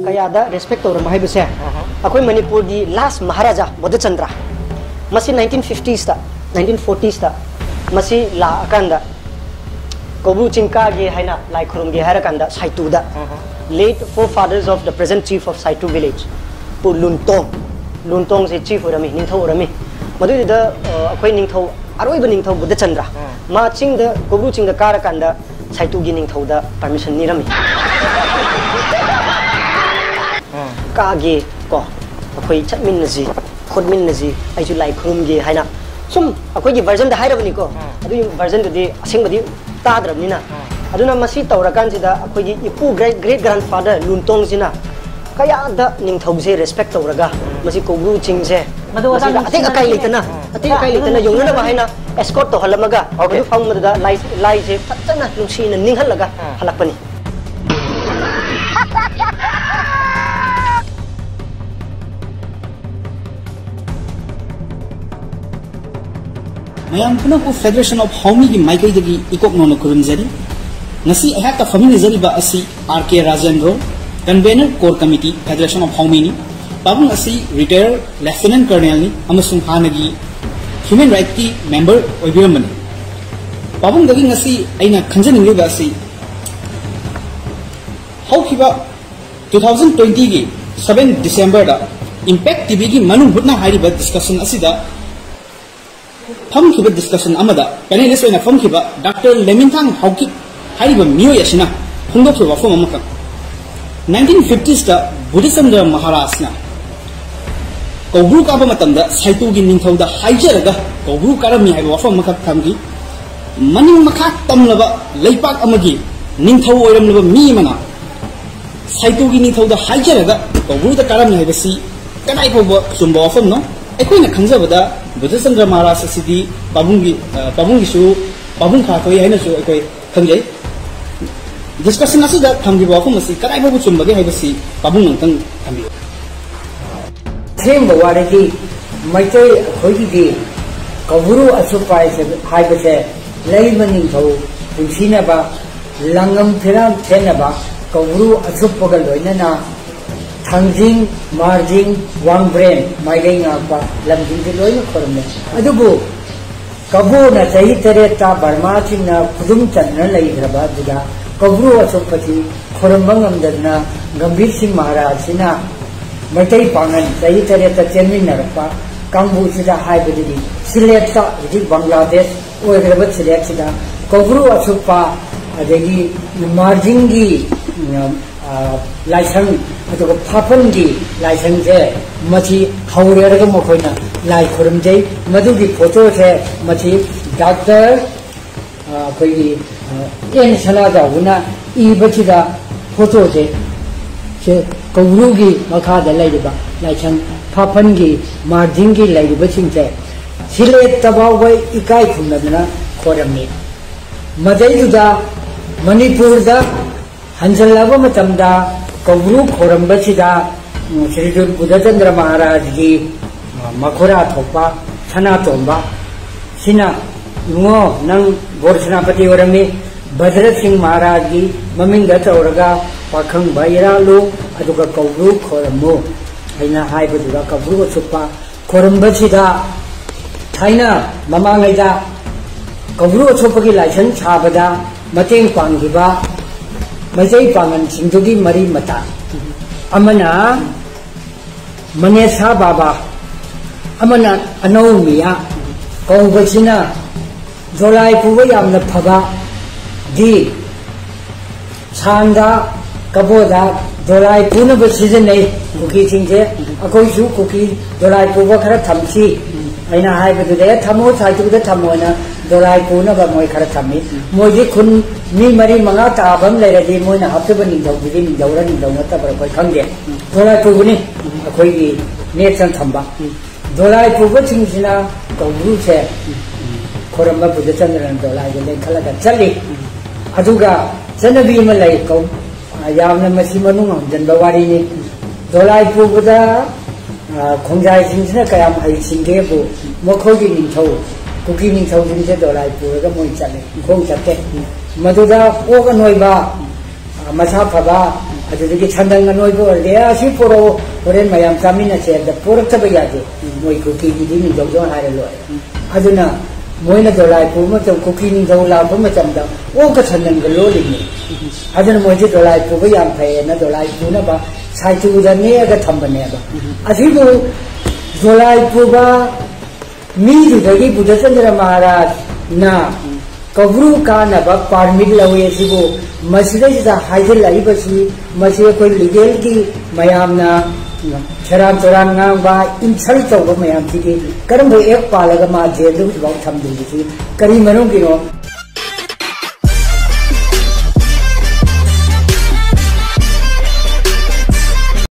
कयादा respect तौर महबसे अखोई मणिपुर की लास्ट महाराजा बोधचंद्र मसी 1950s ता 1940s ता मसी ला अकांदा कोबू चिंका गे हैना लाई खुरुम गे हैरा कांदा साइतू दा late forefathers of the present chief of Saitu village pu luntong se chief orami ningthau orami madu da akhoi ningthau aroi ba ningthau Bodhachandra ma ching da kobu ching da kara kanda Saitu gi ningthau da permission ni rami ka ge ko akhoi chatmin na ji khodmin na ji ai ju lai khum ge haina sum akhoi gi version da hairabani ko adu version da de asing badi ta drabni na aduna masi tawrakan sida akhoi gi ipu great grandfather luntong sina kaya da ningthau se respect tawraga masi kobu ching se madu ate akai litana yongna ba haina escort to halamaga adu fam da lai se fatana nungsi na ninghalaga halakpani mayam puna ko Federation of Haumi gi maikai dagi ikok nono kurumjari nasi ahaka family zari ba asi RK Rajendro convener core committee Federation of Haumi ni babung asi retired lieutenant colonel ni amasung hanagi human right ki member oibiramani babung dagi ngasi aina khanjaning ba asi haukiba 2020 gi 7 December da impact tv gi manung hutna hariba discussion asida famkiba discussion amada panelist oina famkiba Dr. Lemintang Hauki hariba miyo yasina hundok wa fo mamaka 1950s da Bodhachandra Maharaj na kogru ka ba matamda Saitu gi ningthau da haijaraga kogru karami haiba wa fo mamaka thamgi maning makha tamlaba leipak amagi ningthau oiramlaba mi mana Saitu gi ningthau da haijaraga kogru da karami haiba si kanai ko ba sumba wa fo no aikoina khangjabada Bodhachandra Maharaj asidi babungi su babung kha koi haina su aikoi khangjai discussion asida thamgi ba ko masi kanai ba chum bage haibasi babung nangtang thambi themba waragi maitai khoigi di kawuru asupai se haibase leimani thau punsina ba langam thiram thena ba kawuru asupaga loinana thangjing marjing wangbrain mailenga ba lamjing de loina khorme adubu kabu na chai tere ta barma chingna khudum channa lai draba duga kawru asopati khorambangam dadna Gambhir Singh Maharaj sina maitai pangan chai tere ta chemin narpa kambu sida haibadi select ta di Bangladesh oigraba select sida kawru asopa adegi marjing gi license अदुग फाफन की license से मची हौरेरग मखोइना लाई खुरमजे मधुगी photo से मची doctor कोई N सना जाउना ई बचिदा photo से Kourou की मखा द लैबा लाइसेंस फाफन की मार्जिन की लैबा सिंसे सिले तबाव वे इकाई खुनदना खोरमनी मदैदुदा मणिपुर दा हंजल्लाबा मतमदा कौरू खोरंबसिदा श्री Bodhachandra Maharaj की मखोरा थोपा सना तोंबा सिना नुओ नंग बोरसनापति ओरमी भद्र सिंह महाराज की ममिंग दौरगा पाखंग बैरालू अदुगा कौरू खोरमु हैना हाइबदुगा कौरू सुपा खोरंबसिदा थाइना ममांगैदा कौरू सुपगी लाइसेंस छाबदा मतेंग पांगिबा मजई पांगन सिंधुगी मरी मता अमना मनेसा बाबा अमना अनौमिया कौबसिना जोलाई पुबा यामना फबा दी सांदा कबोदा जोलाई पुनब सिजनै कुकी सिंजे अखोइसु कुकी जोलाई पुबा खरा थमसी अइना हाइबदुदे थमो साइतुदा थमोना जोलाई पुनब मोय खरा थमी मोयदि खुन मी मरी मंगा ताबम लेरदि मोयना हफ्तब निंदौदि निंदौरा निंदौना तबर कोइ खंगे जोलाई पुबनि अखोइगी नेचन थंबा जोलाई पुबा सिंसिना कौरू से खोरंबा Bodhachandra जोलाई ले खलगा चली अदुगा जनबी म लै कौ यामना मसी मनुंग हमजन बवारी ने दोलाई पुबदा खोंजाई सिंसना कयाम हई सिंगे बु मखोगी निंथौ कुकी निंथौ सिंसे दोलाई पुरगा मोइ चले खों चते मदुदा ओग नोइबा मसा फबा अदुदगी छंदंग नोइबो ले आसी पोरो होरेन मयाम चामिना से द पोरक तब याजे मोइ कुकी गी दिनि जोजो हारे लोय अदुना मोइना दोलाई पुम त कुकी निंथौ लाबो मचमदा ओग छंदंग लोलिनि अदुना मोइजे दोलाई पुबा याम फैना दोलाई पुना बा साइतुदा नेगा थंबनेबा असिबु दोलाई पुबा मीदुदगी बुद्धचंद्र महाराज ना कब्रू का नब पारमिट लवे सिबु मसिदा हाइजल लाइबसी मसे कोई लीगल की मयामना शराब चोरान गांबा इंसल तौब मयाम सिगी करम एक पालग मा जेल दु बाउ थमदि करी मनु किनो